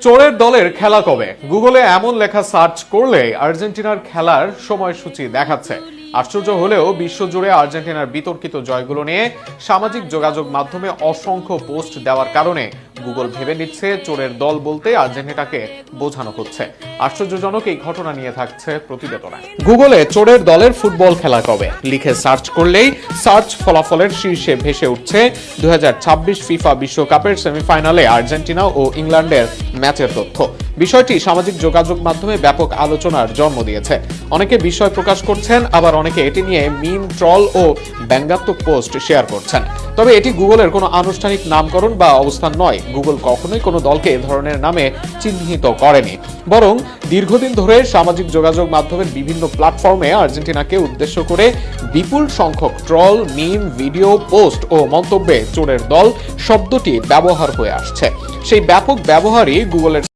চোরের দলের খেলা কবে? গুগলে এমন লেখা সার্চ করলে আর্জেন্টিনার খেলার সময়সূচি দেখাচ্ছে। আশ্চর্য হলেও বিশ্বজুড়ে আর্জেন্টিনার বিতর্কিত জয়গুলো নিয়ে সামাজিক যোগাযোগ মাধ্যমে অসংখ্য পোস্ট দেওয়ার কারণে গুগল ভেবে নিচ্ছে চোরের দল বলতে আর্জেন্টিনাকে বোঝানো হচ্ছে। আশ্চর্যজনক এই ঘটনা নিয়ে থাকছে প্রতিবেদনে। গুগলে চোরের দলের ফুটবল খেলা কবে লিখে সার্চ করলেই সার্চ ফলাফলের শীর্ষে ভেসে উঠছে 2026 ফিফা বিশ্বকাপের সেমিফাইনালে আর্জেন্টিনা ও ইংল্যান্ডের ম্যাচের তথ্য। বিষয়টি সামাজিক যোগাযোগ মাধ্যমে ব্যাপক আলোচনার জন্ম দিয়েছে। অনেকে বিস্ময় প্রকাশ করছেন, আবার অনেকে এটি নিয়ে মিম, ট্রল ও ব্যঙ্গাত্মক পোস্ট শেয়ার করছেন। তবে এটি গুগলের কোনো আনুষ্ঠানিক নামকরণ বা অবস্থান নয়। গুগল কখনোই কোনো দলকে এ ধরনের নামে চিহ্নিত করেনি, বরং দীর্ঘদিন ধরে সামাজিক যোগাযোগ মাধ্যমের বিভিন্ন প্ল্যাটফর্মে আর্জেন্টিনাকে উদ্দেশ্য করে বিপুল সংখ্যক ট্রল, মিম, ভিডিও, পোস্ট ও মন্তব্যে চোরের দল শব্দটি ব্যবহার হয়ে আসছে। সেই ব্যাপক ব্যবহারই গুগলের